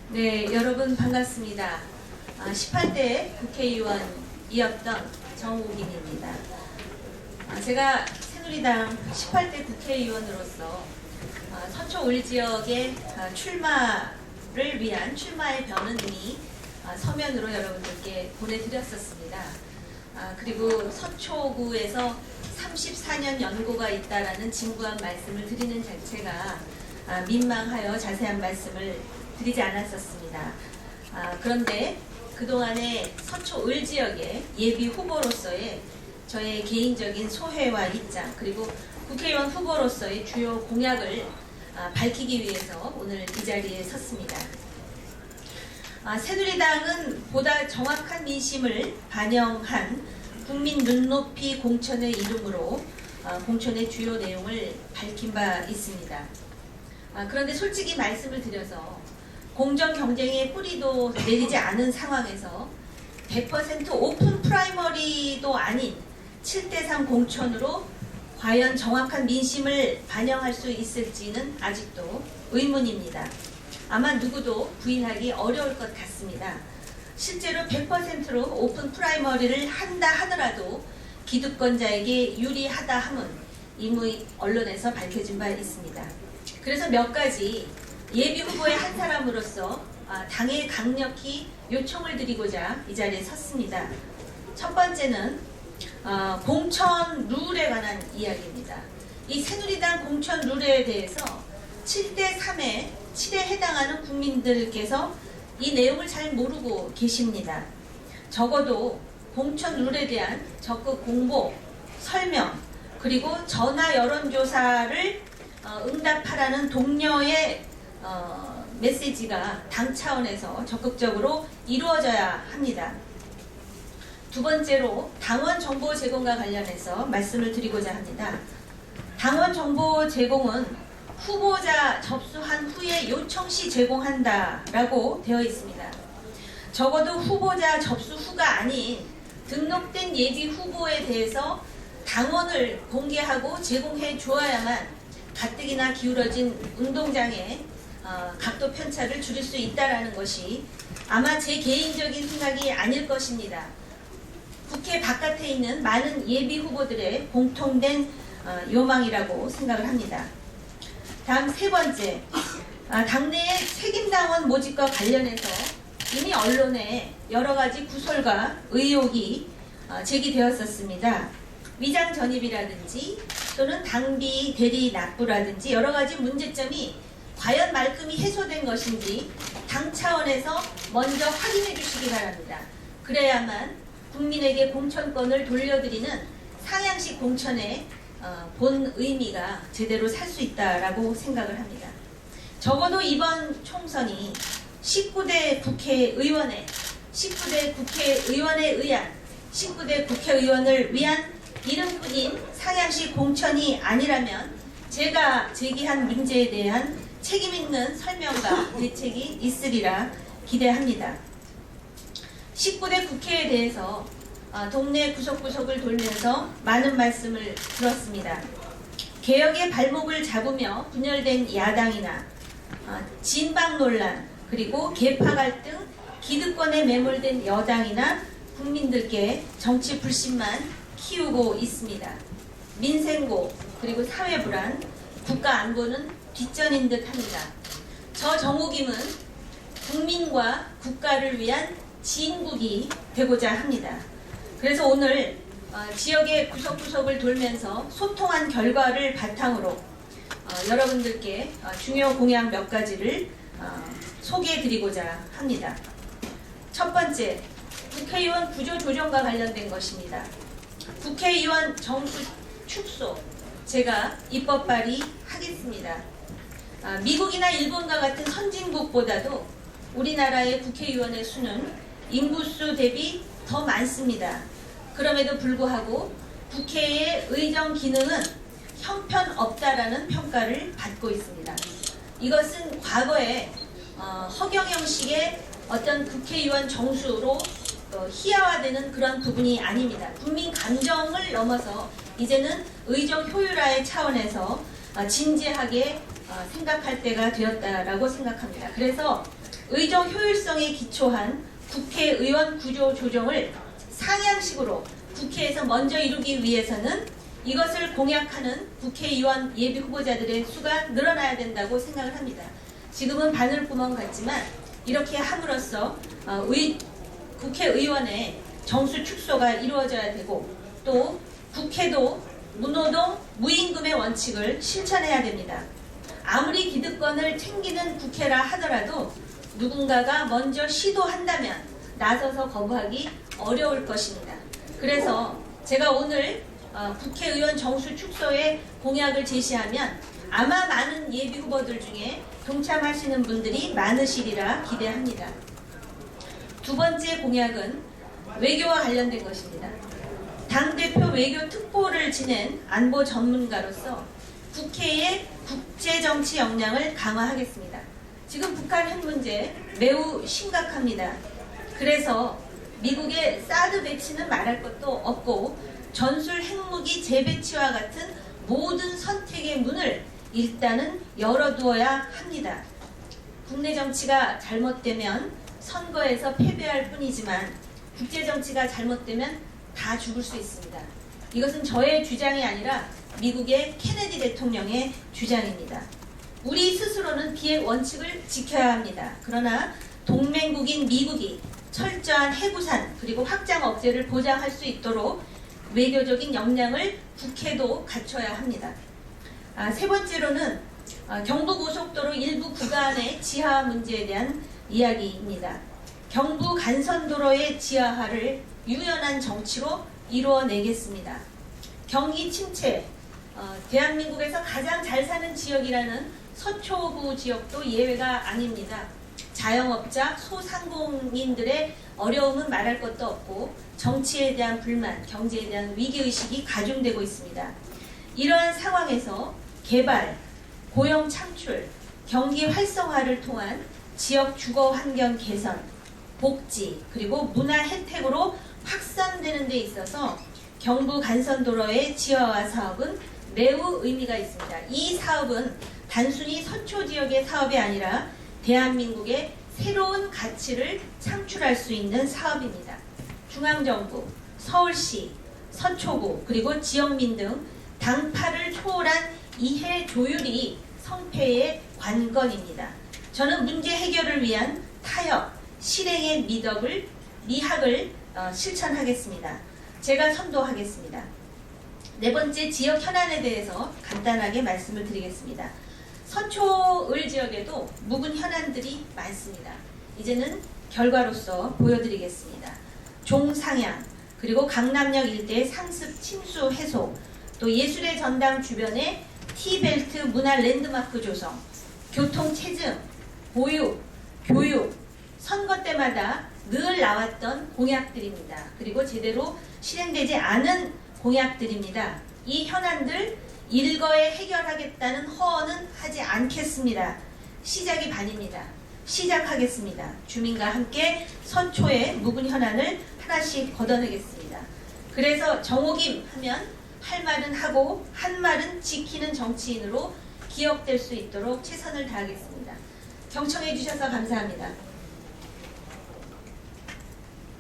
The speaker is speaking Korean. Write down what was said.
네, 여러분 반갑습니다. 18대 국회의원이었던 정우빈입니다. 제가 새누리당 18대 국회의원으로서 서초 을지역의 출마를 위한 출마의 변은 이미 서면으로 여러분들께 보내드렸었습니다. 그리고 서초구에서 34년 연고가 있다라는 진부한 말씀을 드리는 자체가 민망하여 자세한 말씀을 드리지 않았었습니다. 그런데 그동안의 서초 을지역의 예비 후보로서의 저의 개인적인 소회와 입장, 그리고 국회의원 후보로서의 주요 공약을 밝히기 위해서 오늘 이 자리에 섰습니다. 새누리당은 보다 정확한 민심을 반영한 국민 눈높이 공천의 이름으로 공천의 주요 내용을 밝힌 바 있습니다. 그런데 솔직히 말씀을 드려서 공정 경쟁의 뿌리도 내리지 않은 상황에서 100% 오픈 프라이머리도 아닌 7대3 공천으로 과연 정확한 민심을 반영할 수 있을지는 아직도 의문입니다. 아마 누구도 부인하기 어려울 것 같습니다. 실제로 100%로 오픈 프라이머리를 한다 하더라도 기득권자에게 유리하다 함은 이미 언론에서 밝혀진 바 있습니다. 그래서 몇 가지 예비 후보의 한 사람으로서 당에 강력히 요청을 드리고자 이 자리에 섰습니다. 첫 번째는 공천 룰에 관한 이야기입니다. 이 새누리당 공천 룰에 대해서 7대3에 7에 해당하는 국민들께서 이 내용을 잘 모르고 계십니다. 적어도 공천 룰에 대한 적극 공보, 설명, 그리고 전화 여론조사를 응답하라는 독려의 메시지가 당 차원에서 적극적으로 이루어져야 합니다. 두 번째로 당원 정보 제공과 관련해서 말씀을 드리고자 합니다. 당원 정보 제공은 후보자 접수한 후에 요청 시 제공한다라고 되어 있습니다. 적어도 후보자 접수 후가 아닌 등록된 예비 후보에 대해서 당원을 공개하고 제공해 주어야만 가뜩이나 기울어진 운동장에 각도 편차를 줄일 수 있다는 것이 아마 제 개인적인 생각이 아닐 것입니다. 국회 바깥에 있는 많은 예비 후보들의 공통된 요망이라고 생각을 합니다. 다음 세 번째, 당내의 책임당원 모집과 관련해서 이미 언론에 여러 가지 구설과 의혹이 제기되었었습니다. 위장 전입이라든지 또는 당비 대리 납부라든지 여러 가지 문제점이 과연 말끔히 해소된 것인지 당 차원에서 먼저 확인해 주시기 바랍니다. 그래야만 국민에게 공천권을 돌려드리는 상향식 공천의 본 의미가 제대로 살 수 있다라고 생각을 합니다. 적어도 이번 총선이 19대 국회의원에 의한 19대 국회의원을 위한 이름뿐인 상향식 공천이 아니라면 제가 제기한 문제에 대한 책임있는 설명과 대책이 있으리라 기대합니다. 19대 국회에 대해서 동네 구석구석을 돌면서 많은 말씀을 들었습니다. 개혁의 발목을 잡으며 분열된 야당이나 진방 논란, 그리고 계파 갈등, 기득권에 매몰된 여당이나 국민들께 정치 불신만 키우고 있습니다. 민생고, 그리고 사회 불안, 국가 안보는 뒷전인 듯 합니다. 저 정우김은 국민과 국가를 위한 진국이 되고자 합니다. 그래서 오늘 지역의 구석구석을 돌면서 소통한 결과를 바탕으로 여러분들께 중요 공약 몇 가지를 소개해드리고자 합니다. 첫 번째, 국회의원 구조조정과 관련된 것입니다. 국회의원 정수 축소, 제가 입법 발의하겠습니다. 미국이나 일본과 같은 선진국보다도 우리나라의 국회의원의 수는 인구수 대비 더 많습니다. 그럼에도 불구하고 국회의 의정 기능은 형편없다라는 평가를 받고 있습니다. 이것은 과거에 허경영식의 어떤 국회의원 정수로 희화화되는 그런 부분이 아닙니다. 국민 감정을 넘어서 이제는 의정 효율화의 차원에서 진지하게 생각할 때가 되었다라고 생각합니다. 그래서 의정 효율성에 기초한 국회의원 구조 조정을 상향식으로 국회에서 먼저 이루기 위해서는 이것을 공약하는 국회의원 예비 후보자들의 수가 늘어나야 된다고 생각을 합니다. 지금은 바늘구멍 같지만 이렇게 함으로써 국회의원의 정수 축소가 이루어져야 되고 또 국회도 무노동 무임금의 원칙을 실천해야 됩니다. 아무리 기득권을 챙기는 국회라 하더라도 누군가가 먼저 시도한다면 나서서 거부하기 어려울 것입니다. 그래서 제가 오늘 국회의원 정수 축소의 공약을 제시하면 아마 많은 예비 후보들 중에 동참하시는 분들이 많으시리라 기대합니다. 두 번째 공약은 외교와 관련된 것입니다. 당대표 외교 특보를 지낸 안보 전문가로서 국회의 국제정치 역량을 강화하겠습니다. 지금 북한 핵 문제 매우 심각합니다. 그래서 미국의 사드 배치는 말할 것도 없고 전술 핵무기 재배치와 같은 모든 선택의 문을 일단은 열어두어야 합니다. 국내 정치가 잘못되면 선거에서 패배할 뿐이지만 국제정치가 잘못되면 다 죽을 수 있습니다. 이것은 저의 주장이 아니라 미국의 케네디 대통령의 주장입니다. 우리 스스로는 비핵 원칙을 지켜야 합니다. 그러나 동맹국인 미국이 철저한 해구산 그리고 확장 억제를 보장할 수 있도록 외교적인 역량을 국회도 갖춰야 합니다. 세 번째로는 경부고속도로 일부 구간의 지하 문제에 대한 이야기입니다. 경부 간선도로의 지하화를 유연한 정치로 이루어내겠습니다. 경기 침체, 대한민국에서 가장 잘 사는 지역이라는 서초구 지역도 예외가 아닙니다. 자영업자, 소상공인들의 어려움은 말할 것도 없고 정치에 대한 불만, 경제에 대한 위기의식이 가중되고 있습니다. 이러한 상황에서 개발, 고용 창출, 경기 활성화를 통한 지역 주거 환경 개선, 복지, 그리고 문화 혜택으로 확산되는 데 있어서 경부 간선도로의 지하화 사업은 매우 의미가 있습니다. 이 사업은 단순히 서초 지역의 사업이 아니라 대한민국의 새로운 가치를 창출할 수 있는 사업입니다. 중앙정부, 서울시, 서초구, 그리고 지역민 등 당파를 초월한 이해 조율이 성패의 관건입니다. 저는 문제 해결을 위한 타협, 실행의 미학을 실천하겠습니다. 제가 선도하겠습니다. 네 번째, 지역 현안에 대해서 간단하게 말씀을 드리겠습니다. 서초을 지역에도 묵은 현안들이 많습니다. 이제는 결과로서 보여드리겠습니다. 종상향, 그리고 강남역 일대의 상습 침수 해소, 또 예술의 전당 주변의 T벨트 문화 랜드마크 조성, 교통 체증, 보육, 교육, 선거 때마다 늘 나왔던 공약들입니다. 그리고 제대로 실행되지 않은 공약들입니다. 이 현안들 일거에 해결하겠다는 허언은 하지 않겠습니다. 시작이 반입니다. 시작하겠습니다. 주민과 함께 서초의 묵은 현안을 하나씩 걷어내겠습니다. 그래서 정호김 하면 할 말은 하고 한 말은 지키는 정치인으로 기억될 수 있도록 최선을 다하겠습니다. 경청해 주셔서 감사합니다.